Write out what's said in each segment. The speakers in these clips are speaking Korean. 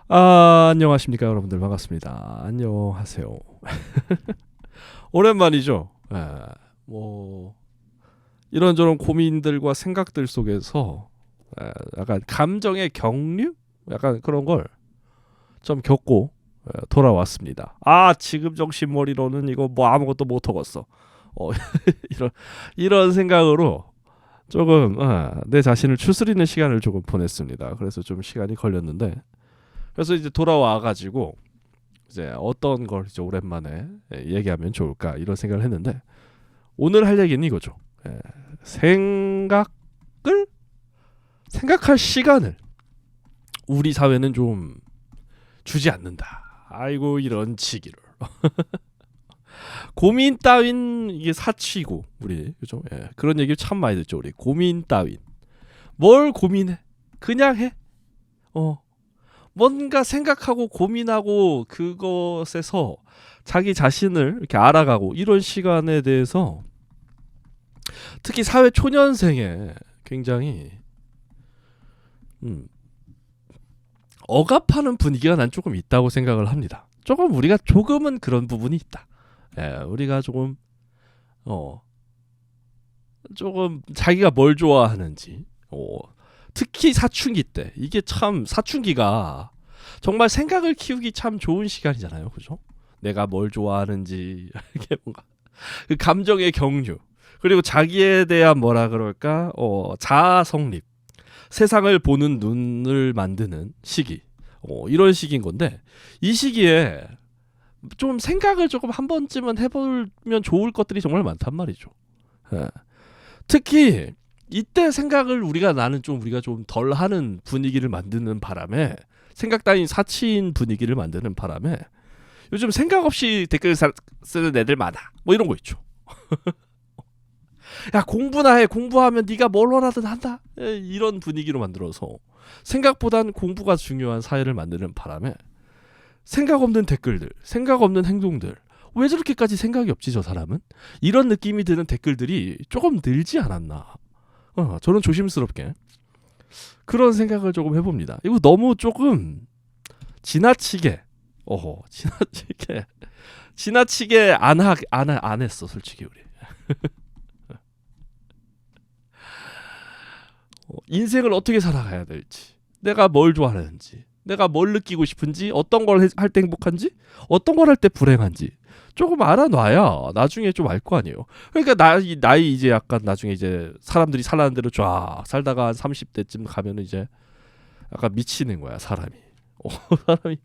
안녕하십니까 여러분들, 반갑습니다. 안녕하세요. 오랜만이죠. 뭐 이런저런 고민들과 생각들 속에서 약간 감정의 격류? 약간 그런 걸 좀 겪고 돌아왔습니다. 지금 정신머리로는 이거 뭐 아무것도 못하겠어. 이런 이런 생각으로 조금 내 자신을 추스리는 시간을 조금 보냈습니다. 그래서 좀 시간이 걸렸는데, 그래서 이제 돌아와가지고 이제 어떤 걸 이제 오랜만에 얘기하면 좋을까 이런 생각을 했는데, 오늘 할 얘기는 이거죠. 생각할 시간을 우리 사회는 좀 주지 않는다. 아이고 이런 치기를. 고민 따윈 이게 사치고, 우리 그죠? 그런 얘기 참 많이 듣죠. 우리 고민 따윈 뭘 고민해? 그냥 해. 뭔가 생각하고 고민하고 그것에서 자기 자신을 이렇게 알아가고, 이런 시간에 대해서 특히 사회 초년생에 굉장히 억압하는 분위기가 난 조금 있다고 생각을 합니다. 조금 우리가 조금은 그런 부분이 있다. 우리가 조금 자기가 뭘 좋아하는지, 특히 사춘기 때, 이게 참 사춘기가 정말 생각을 키우기 참 좋은 시간이잖아요, 그죠? 내가 뭘 좋아하는지 이게 뭔가 그 감정의 경류, 그리고 자기에 대한 뭐라 그럴까, 자아 성립, 세상을 보는 눈을 만드는 시기, 이런 시기인 건데, 이 시기에 좀 생각을 조금 한 번쯤은 해보면 좋을 것들이 정말 많단 말이죠. 특히 이때 생각을 우리가 좀 덜 하는 분위기를 만드는 바람에, 생각 따윈 사치인 분위기를 만드는 바람에 요즘 생각 없이 댓글 쓰는 애들 많아. 뭐 이런 거 있죠. 야, 공부나 해. 공부하면 네가 뭘 원하든 한다. 이런 분위기로 만들어서 생각보단 공부가 중요한 사회를 만드는 바람에 생각 없는 댓글들, 생각 없는 행동들, 왜 저렇게까지 생각이 없지 저 사람은? 이런 느낌이 드는 댓글들이 조금 늘지 않았나. 저는 조심스럽게 그런 생각을 조금 해봅니다. 이거 너무 조금 지나치게 안 했어 솔직히 우리. 인생을 어떻게 살아가야 될지, 내가 뭘 좋아하는지, 내가 뭘 느끼고 싶은지, 어떤 걸 할 때 행복한지, 어떤 걸 할 때 불행한지 조금 알아놔야 나중에 좀 알 거 아니에요. 그러니까 나이 이제 약간 나중에 이제 사람들이 살라는 대로 쫙 살다가 한 30대쯤 가면은 이제 약간 미치는 거야 사람이. 사람이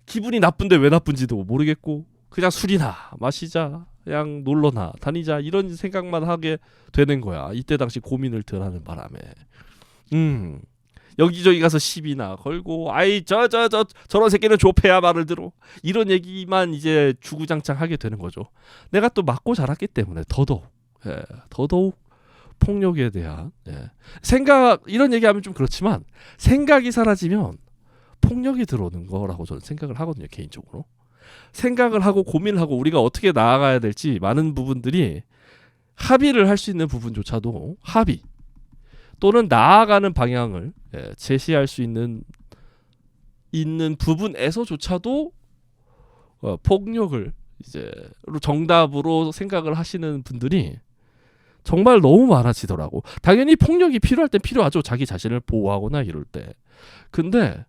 기분이 나쁜데 왜 나쁜지도 모르겠고, 그냥 술이나 마시자, 그냥 놀러나 다니자, 이런 생각만 하게 되는 거야. 이때 당시 고민을 덜 하는 바람에. 여기저기 가서 시비나 걸고, 저런 새끼는 조폐야 말을 들어, 이런 얘기만 이제 주구장창 하게 되는 거죠. 내가 또 맞고 자랐기 때문에 더더욱 폭력에 대한 생각, 이런 얘기하면 좀 그렇지만 생각이 사라지면 폭력이 들어오는 거라고 저는 생각을 하거든요, 개인적으로. 생각을 하고 고민을 하고 우리가 어떻게 나아가야 될지 많은 부분들이 합의를 할 수 있는 부분조차도, 합의 또는 나아가는 방향을 제시할 수 있는 부분에서조차도 폭력을 이제 정답으로 생각을 하시는 분들이 정말 너무 많아지더라고. 당연히 폭력이 필요할 땐 필요하죠, 자기 자신을 보호하거나 이럴 때. 근데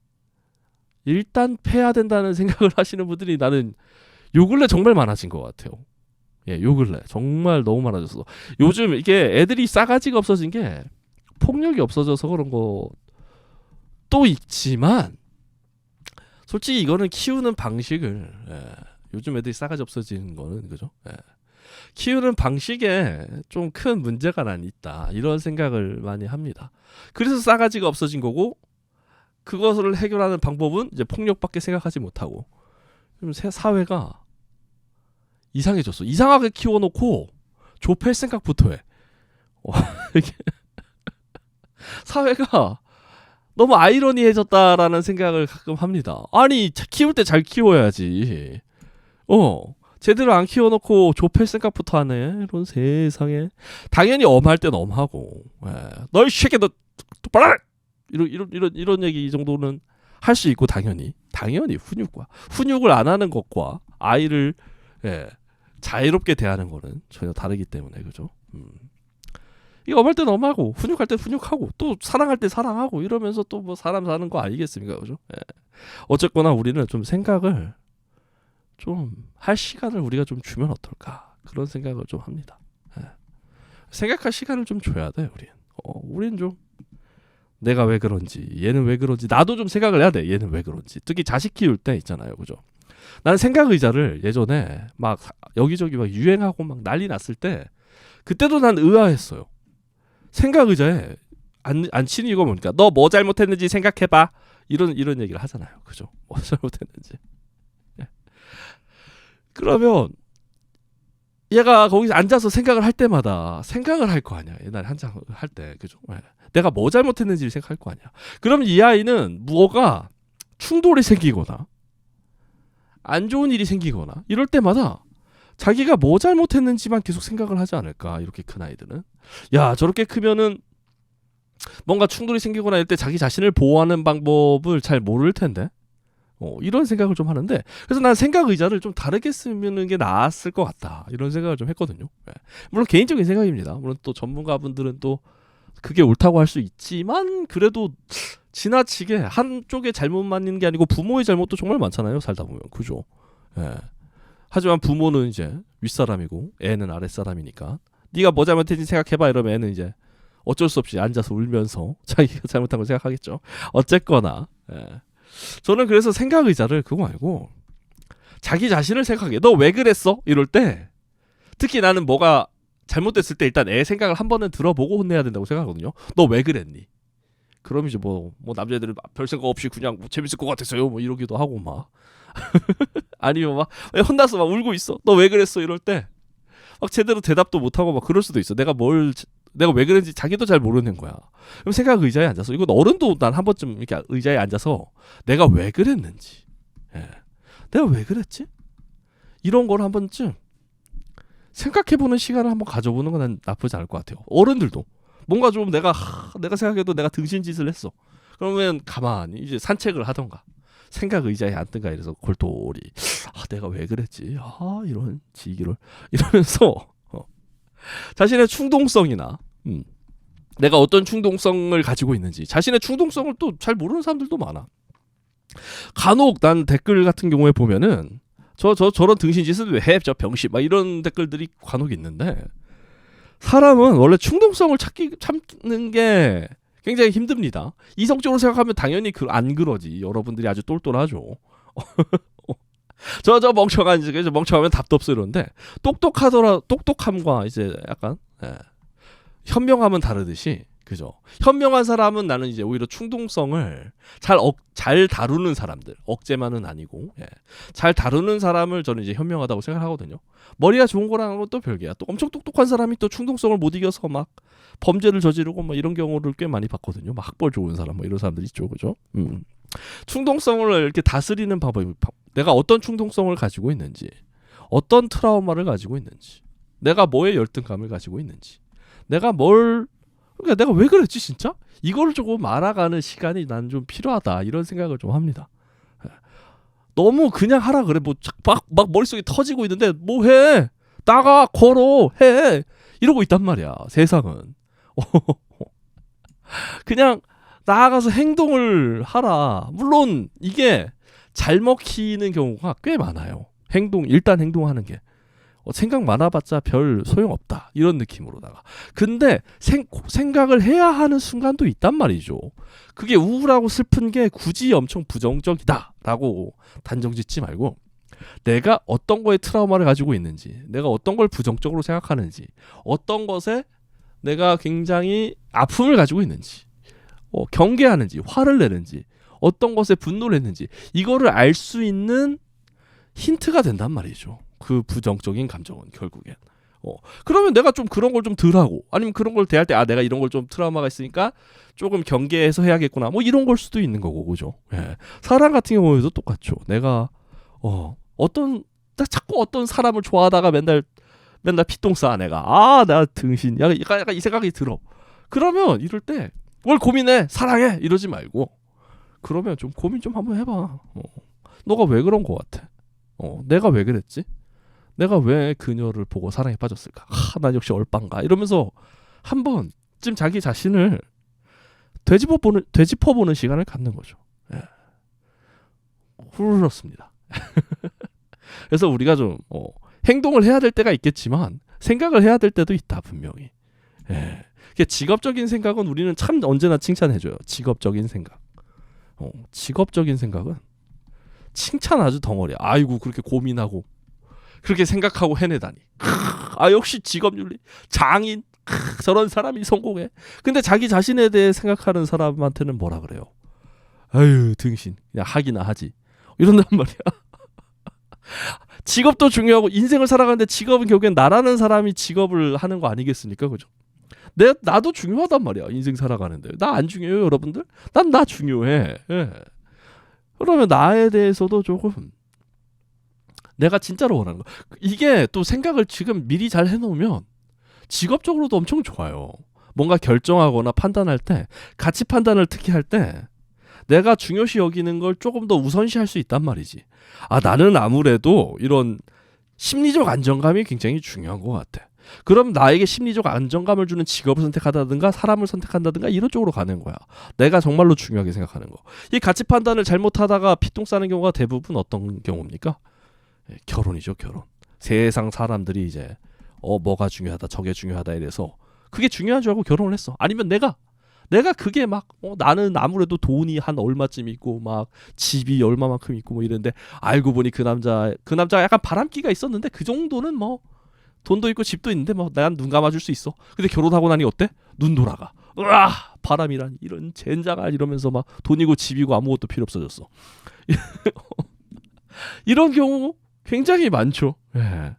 일단 패야 된다는 생각을 하시는 분들이 나는 요 근래 정말 많아진 것 같아요. 요 근래 정말 너무 많아졌어. 요즘 이게 애들이 싸가지가 없어진 게 폭력이 없어져서 그런 것도 있지만, 솔직히 이거는 키우는 방식을, 요즘 애들이 싸가지 없어지는 거는, 그죠? 키우는 방식에 좀 큰 문제가 난 있다, 이런 생각을 많이 합니다. 그래서 싸가지가 없어진 거고, 그것을 해결하는 방법은 이제 폭력밖에 생각하지 못하고, 좀 사회가 이상해졌어. 이상하게 키워놓고 좁힐 생각부터 해. 사회가 너무 아이러니해졌다라는 생각을 가끔 합니다. 아니, 키울 때 잘 키워야지. 제대로 안 키워놓고 좁힐 생각부터 하네. 이런 세상에. 당연히 엄할 땐 엄하고, 너 이 새끼 너 똑바로 이런 얘기 이 정도는 할 수 있고 당연히 훈육을 안 하는 것과 아이를 자유롭게 대하는 거는 전혀 다르기 때문에 그죠. 이거 엄할 때 엄하고 훈육할 때 훈육하고 또 사랑할 때 사랑하고 이러면서 또 뭐 사람 사는 거 아니겠습니까, 그죠? 어쨌거나 우리는 좀 생각을 좀 할 시간을 우리가 좀 주면 어떨까 그런 생각을 좀 합니다. 생각할 시간을 좀 줘야 돼 우린. 우린 좀 내가 왜 그런지 얘는 왜 그런지 나도 좀 생각을 해야 돼. 얘는 왜 그런지. 특히 자식 키울 때 있잖아요, 그죠? 나는 생각 의자를 예전에 막 여기저기 막 유행하고 막 난리 났을 때 그때도 난 의아했어요. 생각 의자에 앉히는 이유가 뭡니까? 너 뭐 잘못했는지 생각해봐. 이런 얘기를 하잖아요, 그죠? 뭐 잘못했는지. 그러면 얘가 거기서 앉아서 생각을 할 때마다 생각을 할 거 아니야. 옛날에 한창 할 때, 그죠? 내가 뭐 잘못했는지를 생각할 거 아니야. 그럼 이 아이는 뭐가 충돌이 생기거나 안 좋은 일이 생기거나 이럴 때마다 자기가 뭐 잘못했는지만 계속 생각을 하지 않을까. 이렇게 큰 아이들은. 야, 저렇게 크면은 뭔가 충돌이 생기거나 이럴 때 자기 자신을 보호하는 방법을 잘 모를 텐데. 이런 생각을 좀 하는데, 그래서 난 생각 의자를 좀 다르게 쓰는 게 나았을 것 같다 이런 생각을 좀 했거든요. 물론 개인적인 생각입니다. 물론 또 전문가분들은 또 그게 옳다고 할 수 있지만 그래도 지나치게 한쪽에 잘못만 있는 게 아니고 부모의 잘못도 정말 많잖아요, 살다 보면. 그죠? 하지만 부모는 이제 윗사람이고 애는 아랫사람이니까 네가 뭐 잘못했는지 생각해봐 이러면 애는 이제 어쩔 수 없이 앉아서 울면서 자기가 잘못한 걸 생각하겠죠. 어쨌거나 저는 그래서 생각 의자를 그거 말고 자기 자신을 생각해. 너 왜 그랬어? 이럴 때 특히 나는 뭐가 잘못됐을 때 일단 애 생각을 한 번은 들어보고 혼내야 된다고 생각하거든요. 너 왜 그랬니? 그럼 이제 뭐 남자애들은 별 생각 없이 그냥 뭐 재밌을 것 같았어요 뭐 이러기도 하고 막 아니면 막 혼나서 막 울고 있어. 너 왜 그랬어? 이럴 때 막 제대로 대답도 못하고 막 그럴 수도 있어. 내가 왜 그랬는지 자기도 잘 모르는 거야. 그럼 생각 의자에 앉아서, 이건 어른도 난 한 번쯤 이렇게 의자에 앉아서 내가 왜 그랬는지, 내가 왜 그랬지? 이런 걸 한 번쯤 생각해보는 시간을 한번 가져보는 건 난 나쁘지 않을 것 같아요. 어른들도 뭔가 좀 내가 생각해도 내가 등신짓을 했어. 그러면 가만히 이제 산책을 하던가 생각 의자에 앉든가 이래서 골똘히 내가 왜 그랬지? 이런 지기를 이러면서 자신의 충동성이나 내가 어떤 충동성을 가지고 있는지, 자신의 충동성을 또 잘 모르는 사람들도 많아. 간혹 난 댓글 같은 경우에 보면은 저런 등신짓을 왜 해? 저 병신 막 이런 댓글들이 간혹 있는데, 사람은 원래 충동성을 참는 게 굉장히 힘듭니다. 이성적으로 생각하면 당연히 안 그러지. 여러분들이 아주 똘똘하죠. 저 멍청하면 답도 없어 이러는데, 똑똑함과 이제 약간 현명함은 다르듯이, 그죠? 현명한 사람은 나는 이제 오히려 충동성을 잘 다루는 사람들, 억제만은 아니고 잘 다루는 사람을 저는 이제 현명하다고 생각하거든요. 머리가 좋은 거랑은 또 별개야. 또 엄청 똑똑한 사람이 또 충동성을 못 이겨서 막 범죄를 저지르고 막 이런 경우를 꽤 많이 봤거든요. 막 학벌 좋은 사람 뭐 이런 사람들 있죠, 그죠? 충동성을 이렇게 다스리는 방법이, 내가 어떤 충동성을 가지고 있는지, 어떤 트라우마를 가지고 있는지, 내가 뭐에 열등감을 가지고 있는지, 그러니까 내가 왜 그랬지 진짜? 이거를 조금 알아가는 시간이 난 좀 필요하다 이런 생각을 좀 합니다. 너무 그냥 하라 그래. 뭐 막 머릿속에 터지고 있는데 뭐 해? 나가 걸어 해 이러고 있단 말이야 세상은. 그냥 나아가서 행동을 하라. 물론 이게 잘 먹히는 경우가 꽤 많아요. 일단 행동하는 게 생각 많아봤자 별 소용없다 이런 느낌으로다가. 근데 생각을 해야 하는 순간도 있단 말이죠. 그게 우울하고 슬픈 게 굳이 엄청 부정적이다 라고 단정 짓지 말고, 내가 어떤 거에 트라우마를 가지고 있는지, 내가 어떤 걸 부정적으로 생각하는지, 어떤 것에 내가 굉장히 아픔을 가지고 있는지, 경계하는지, 화를 내는지, 어떤 것에 분노를 했는지, 이거를 알 수 있는 힌트가 된단 말이죠. 그 부정적인 감정은 결국엔. 그러면 내가 좀 그런 걸 좀 덜하고, 아니면 그런 걸 대할 때 내가 이런 걸 좀 트라우마가 있으니까 조금 경계해서 해야겠구나 뭐 이런 걸 수도 있는 거고, 그죠? 사람 같은 경우에도 똑같죠. 내가 나 자꾸 어떤 사람을 좋아하다가 맨날 피똥 싸 내가. 나 등신. 약간 이 생각이 들어. 그러면 이럴 때 뭘 고민해? 사랑해? 이러지 말고 그러면 좀 고민 좀 한번 해봐. 너가 왜 그런 거 같아? 내가 왜 그랬지? 내가 왜 그녀를 보고 사랑에 빠졌을까? 난 역시 얼빵가 이러면서 한 번쯤 자기 자신을 되짚어보는 시간을 갖는 거죠. 예. 그렇습니다. 그래서 우리가 좀 행동을 해야 될 때가 있겠지만 생각을 해야 될 때도 있다 분명히. 예. 직업적인 생각은 우리는 참 언제나 칭찬해줘요. 직업적인 생각. 직업적인 생각은 칭찬 아주 덩어리야. 아이고 그렇게 고민하고 그렇게 생각하고 해내다니. 역시 직업윤리 장인. 저런 사람이 성공해. 근데 자기 자신에 대해 생각하는 사람한테는 뭐라 그래요? 아유 등신 그냥 하기나 하지 이런단 말이야. 직업도 중요하고 인생을 살아가는데 직업은 결국엔 나라는 사람이 직업을 하는 거 아니겠습니까? 그죠? 나도 중요하단 말이야. 인생 살아가는데 나 안 중요해요 여러분들? 난 나 중요해. 예. 그러면 나에 대해서도 조금 내가 진짜로 원하는 거. 이게 또 생각을 지금 미리 잘 해놓으면 직업적으로도 엄청 좋아요. 뭔가 결정하거나 판단할 때 가치 판단을 특히 할 때 내가 중요시 여기는 걸 조금 더 우선시할 수 있단 말이지. 나는 아무래도 이런 심리적 안정감이 굉장히 중요한 것 같아. 그럼 나에게 심리적 안정감을 주는 직업을 선택한다든가 사람을 선택한다든가 이런 쪽으로 가는 거야. 내가 정말로 중요하게 생각하는 거. 이 가치 판단을 잘못하다가 피똥 싸는 경우가 대부분 어떤 경우입니까? 결혼이죠, 결혼. 세상 사람들이 이제 뭐가 중요하다, 저게 중요하다 이래서 그게 중요한 줄 알고 결혼을 했어. 아니면 내가 그게 막 나는 아무래도 돈이 한 얼마쯤 있고 막 집이 얼마만큼 있고 뭐 이랬는데 알고 보니 그 남자가 약간 바람기가 있었는데 그 정도는 뭐 돈도 있고 집도 있는데 뭐 난 눈 감아줄 수 있어. 근데 결혼하고 나니 어때? 눈 돌아가. 으아 바람이란 이런 젠장아 이러면서 막 돈이고 집이고 아무것도 필요 없어졌어. 이런 경우 굉장히 많죠. 예.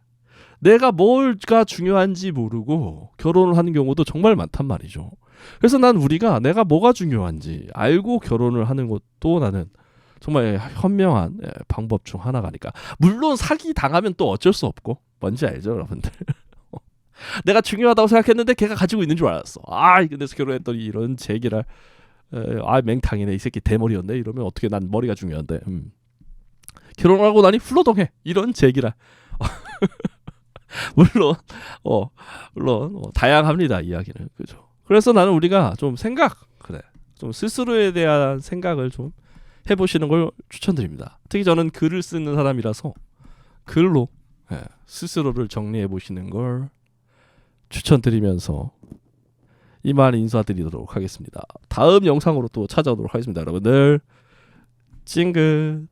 내가 뭘가 중요한지 모르고 결혼을 하는 경우도 정말 많단 말이죠. 그래서 난 우리가 내가 뭐가 중요한지 알고 결혼을 하는 것도 나는 정말 현명한 방법 중 하나가니까. 물론 사기 당하면 또 어쩔 수 없고 뭔지 알죠 여러분들. 내가 중요하다고 생각했는데 걔가 가지고 있는 줄 알았어. 그래서 결혼했더니 이런 제기랄. 맹탕이네 이 새끼 대머리였네 이러면 어떻게 난 머리가 중요한데. 결혼하고 나니 훌러덩해 이런 제기랄. 물론 다양합니다 이야기는. 그죠. 그래서 나는 우리가 좀 좀 스스로에 대한 생각을 좀 해보시는 걸 추천드립니다. 특히 저는 글을 쓰는 사람이라서 글로 스스로를 정리해 보시는 걸 추천드리면서 이만 인사드리도록 하겠습니다. 다음 영상으로 또 찾아오도록 하겠습니다. 여러분들 찡긋.